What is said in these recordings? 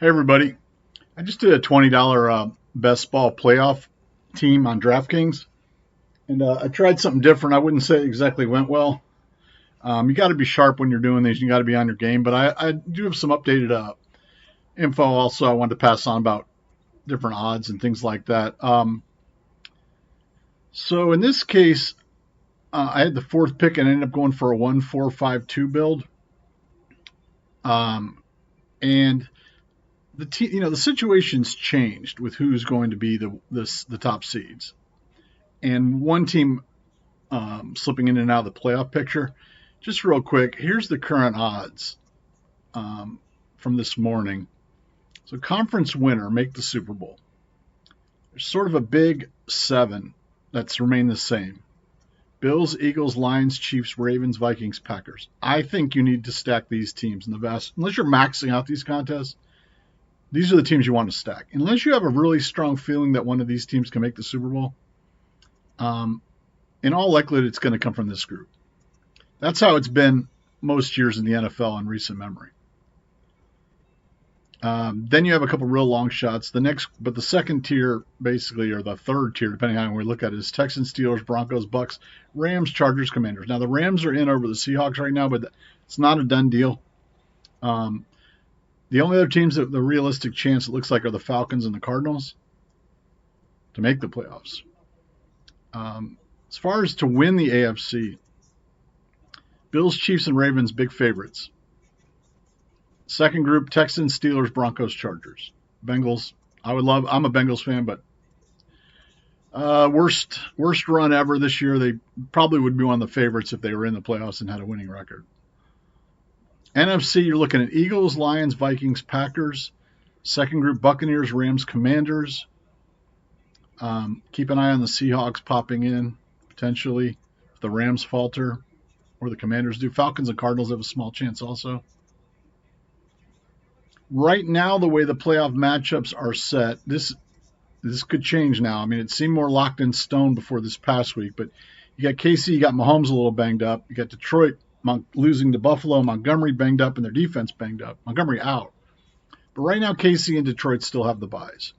Hey everybody, I just did a $20 best ball playoff team on DraftKings, and I tried something different. I wouldn't say it exactly went well. You got to be sharp when you're doing these. You got to be on your game, but I do have some updated info also I wanted to pass on about different odds and things like that. So in this case, I had the fourth pick and ended up going for a 1-4-5-2 build. And the situation's changed with who's going to be the top seeds, and one team slipping in and out of the playoff picture. Just real quick, here's the current odds from this morning. So conference winner make the Super Bowl. There's sort of a big seven that's remained the same. Bills, Eagles, Lions, Chiefs, Ravens, Vikings, Packers. I think you need to stack these teams in the vast, unless you're maxing out these contests. These are the teams you want to stack. Unless you have a really strong feeling that one of these teams can make the Super Bowl, in all likelihood, it's going to come from this group. That's how it's been most years in the NFL in recent memory. Then you have a couple real long shots. But the second tier, basically, or the third tier, depending on how we look at it, is Texans, Steelers, Broncos, Bucks, Rams, Chargers, Commanders. Now, the Rams are in over the Seahawks right now, but it's not a done deal. The only other teams that the realistic chance it looks like are the Falcons and the Cardinals to make the playoffs. As far as to win the AFC, Bills, Chiefs, and Ravens, big favorites. Second group, Texans, Steelers, Broncos, Chargers. Bengals, I'm a Bengals fan, but worst run ever this year. They probably would be one of the favorites if they were in the playoffs and had a winning record. NFC, you're looking at Eagles, Lions, Vikings, Packers. Second group, Buccaneers, Rams, Commanders. Keep an eye on the Seahawks popping in, potentially, if the Rams falter or the Commanders do. Falcons and Cardinals have a small chance also. Right now, the way the playoff matchups are set, this could change now. I mean, it seemed more locked in stone before this past week, but you got KC, you got Mahomes a little banged up. You got Detroit losing to Buffalo, Montgomery banged up, and their defense banged up. Montgomery out. But right now, KC and Detroit still have the buys.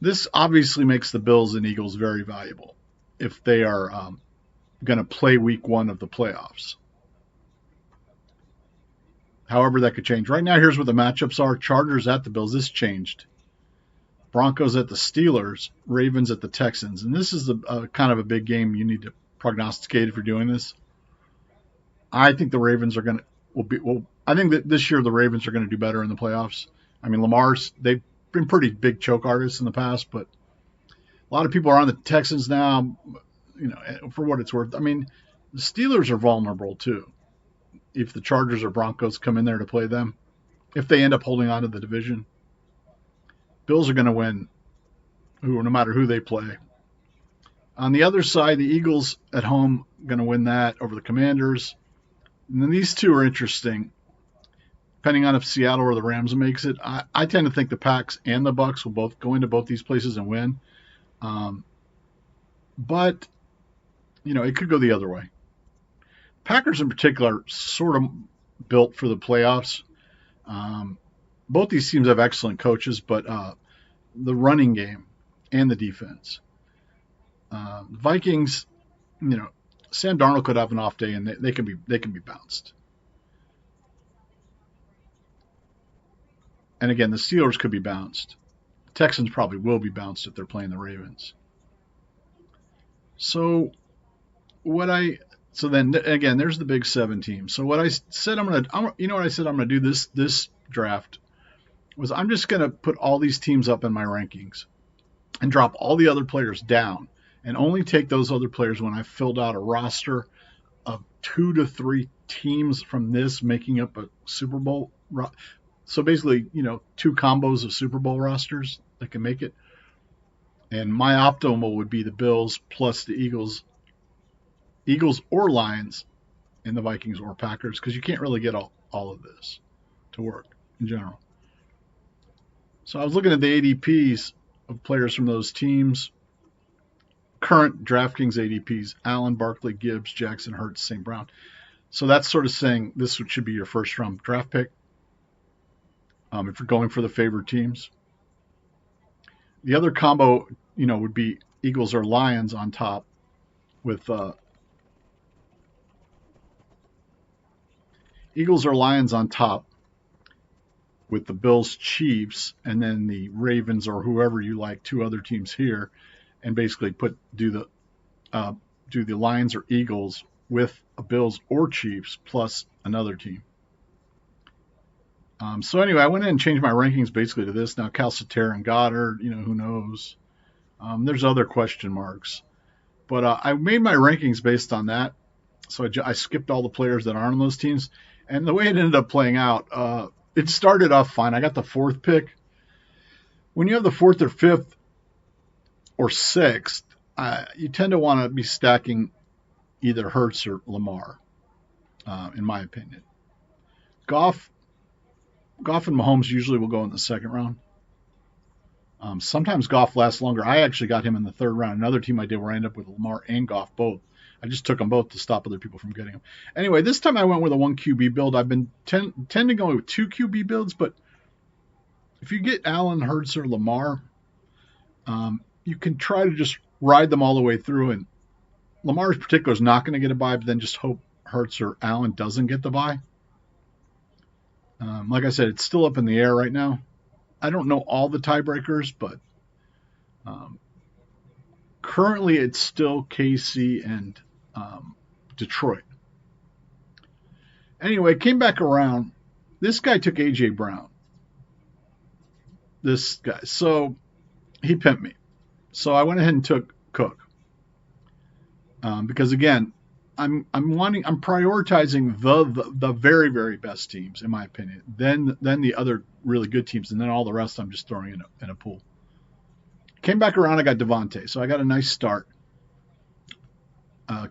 This obviously makes the Bills and Eagles very valuable if they are going to play week one of the playoffs. However, that could change. Right now, here's what the matchups are. Chargers at the Bills. This changed. Broncos at the Steelers. Ravens at the Texans. And this is a kind of a big game you need to prognosticate if you're doing this. I think the Ravens are I think that this year the Ravens are going to do better in the playoffs. I mean, they've been pretty big choke artists in the past, but a lot of people are on the Texans now, for what it's worth. I mean, the Steelers are vulnerable too. If the Chargers or Broncos come in there to play them, if they end up holding on to the division, Bills are going to win no matter who they play. On the other side, the Eagles at home going to win that over the Commanders. And then these two are interesting. Depending on if Seattle or the Rams makes it, I tend to think the Packs and the Bucks will both go into both these places and win. But, it could go the other way. Packers in particular are sort of built for the playoffs. Both these teams have excellent coaches, but the running game and the defense. The Vikings, Sam Darnold could have an off day and they can be bounced. And again, the Steelers could be bounced. The Texans probably will be bounced if they're playing the Ravens. So then again, there's the big seven teams. So what I said I'm gonna do this draft was I'm just gonna put all these teams up in my rankings and drop all the other players down and only take those other players when I filled out a roster of 2 to 3 teams from this making up a Super Bowl. So basically, 2 combos of Super Bowl rosters that can make it. And my optimal would be the Bills plus the Eagles or Lions and the Vikings or Packers, because you can't really get all of this to work in general. So I was looking at the ADPs of players from those teams. Current DraftKings ADPs: Allen, Barkley, Gibbs, Jackson, Hurts, St. Brown. So that's sort of saying this should be your first round draft pick. if you're going for the favored teams. The other combo, would be Eagles or Lions on top with Eagles or Lions on top with the Bills, Chiefs, and then the Ravens or whoever you like, two other teams here, and basically do the Lions or Eagles with a Bills or Chiefs plus another team. So anyway, I went in and changed my rankings basically to this. Now Calcaterra and Goddard, who knows? There's other question marks, but I made my rankings based on that. So I skipped all the players that aren't on those teams, and the way it ended up playing out, it started off fine. I got the fourth pick. When you have the fourth or fifth or sixth, you tend to want to be stacking either Hurts or Lamar, in my opinion. Goff and Mahomes usually will go in the second round. Sometimes Goff lasts longer. I actually got him in the third round. Another team I did where I ended up with Lamar and Goff both. I just took them both to stop other people from getting them. Anyway, this time I went with a 1 QB build. I've been tending going with 2 QB builds, but if you get Allen, Hurts, or Lamar, you can try to just ride them all the way through. And Lamar in particular is not going to get a bye, but then just hope Hurts or Allen doesn't get the bye. Like I said, it's still up in the air right now. I don't know all the tiebreakers, but currently it's still KC and Detroit. Anyway, came back around. This guy took A.J. Brown. This guy. So he pimped me. So I went ahead and took Cook. Because again, I'm prioritizing the very, very best teams, in my opinion. Then the other really good teams, and then all the rest I'm just throwing in a pool. Came back around, I got Devontae, so I got a nice start.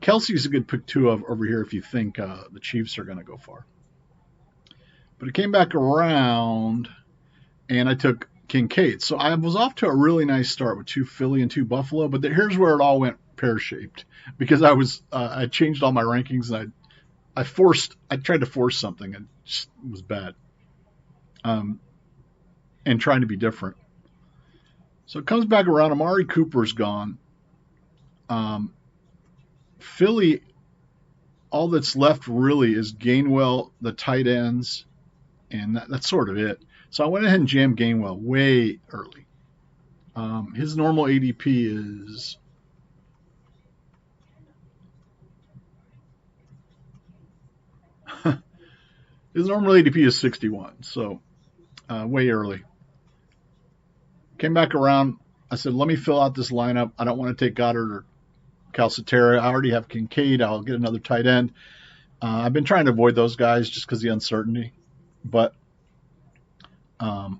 Kelsey's a good pick too over here if you think the Chiefs are going to go far. But it came back around, and I took Kincaid. So I was off to a really nice start with 2 Philly and 2 Buffalo, but here's where it all went pear-shaped because I changed all my rankings and I tried to force something and it just was bad. And trying to be different. So it comes back around. Amari Cooper's gone. Philly, all that's left really is Gainwell, the tight ends, and that's sort of it. So I went ahead and jammed Gainwell way early. His normal ADP is his normal ADP is 61, so way early. Came back around. I said, let me fill out this lineup. I don't want to take Goddard or Calcaterra. I already have Kincaid. I'll get another tight end. I've been trying to avoid those guys just because of the uncertainty. But I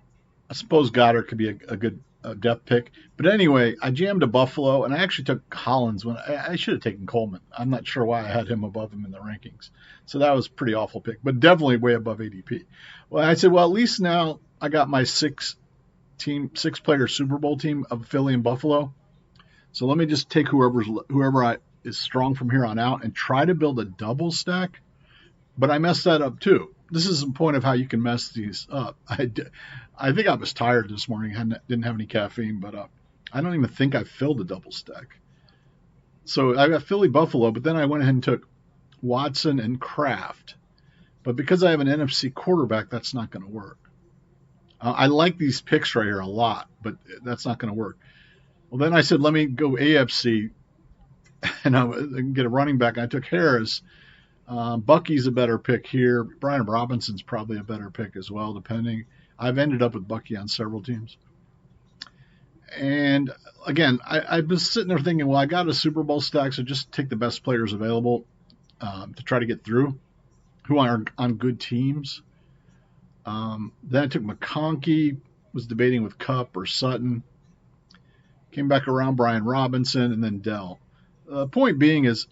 suppose Goddard could be a good depth pick. But anyway, I jammed a Buffalo, and I actually took Collins when I should have taken Coleman. I'm not sure why I had him above him in the rankings. So that was a pretty awful pick, but definitely way above ADP. Well, I said, well, at least now I got my 6-player Super Bowl team of Philly and Buffalo. So let me just take whoever is strong from here on out and try to build a double stack. But I messed that up too. This is the point of how you can mess these up. I think I was tired this morning. Didn't have any caffeine, but I don't even think I filled a double stack. So I got Philly, Buffalo, but then I went ahead and took Watson and Kraft. But because I have an NFC quarterback, that's not going to work. I like these picks right here a lot, but that's not going to work. Well, then I said, let me go AFC and I get a running back. I took Harris. Bucky's a better pick here. Brian Robinson's probably a better pick as well, depending. I've ended up with Bucky on several teams. And again, I've been sitting there thinking, well, I got a Super Bowl stack, so just take the best players available to try to get through who are on good teams. Then I took McConkey, was debating with Kupp or Sutton. Came back around Brian Robinson and then Dell. The point being is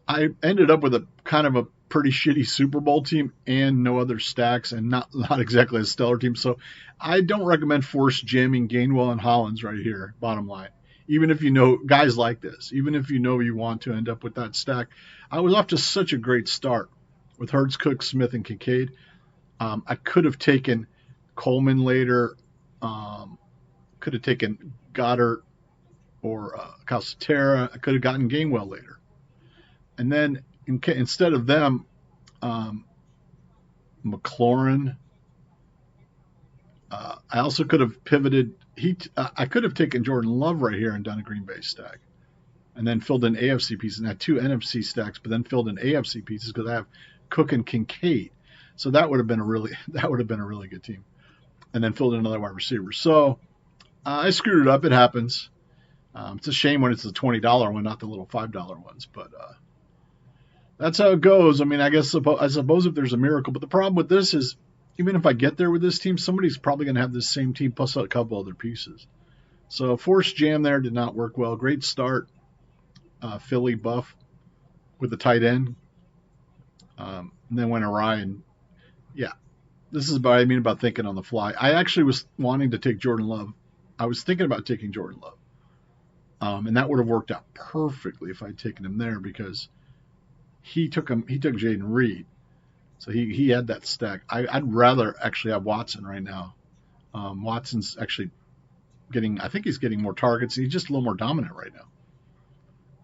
I ended up with a kind of a pretty shitty Super Bowl team and no other stacks and not exactly a stellar team. So I don't recommend force jamming Gainwell and Hollins right here, bottom line. Even if you know guys like this, even if you know you want to end up with that stack. I was off to such a great start with Hurts, Cook, Smith, and Kincaid. I could have taken Coleman later. Could have taken Goddard or Calcaterra. I could have gotten Gainwell later. And then instead of them, McLaurin. I also could have pivoted. I could have taken Jordan Love right here and done a Green Bay stack, and then filled in AFC pieces and had two NFC stacks, but then filled in AFC pieces because I have Cook and Kincaid. So that would have been a really good team, and then filled in another wide receiver. So I screwed it up. It happens. It's a shame when it's the $20 one, not the little $5 ones, but that's how it goes. I mean, I suppose if there's a miracle, but the problem with this is, even if I get there with this team, somebody's probably going to have this same team plus a couple other pieces. So forced jam there did not work well. Great start, Philly buff with the tight end, and then went awry. And yeah, this is what I mean about thinking on the fly. I actually was wanting to take Jordan Love. I was thinking about taking Jordan Love, and that would have worked out perfectly if I'd taken him there because he took Jaden Reed. So he had that stack. I'd rather actually have Watson right now. Watson's actually I think he's getting more targets. He's just a little more dominant right now.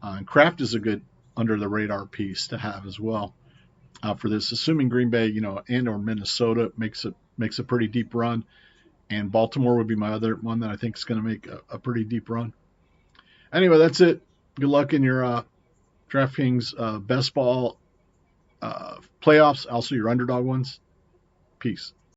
And Kraft is a good under the radar piece to have as well for this. Assuming Green Bay, and or Minnesota makes a pretty deep run, and Baltimore would be my other one that I think is going to make a pretty deep run. Anyway, that's it. Good luck in your DraftKings best ball playoffs, also your underdog ones. Peace.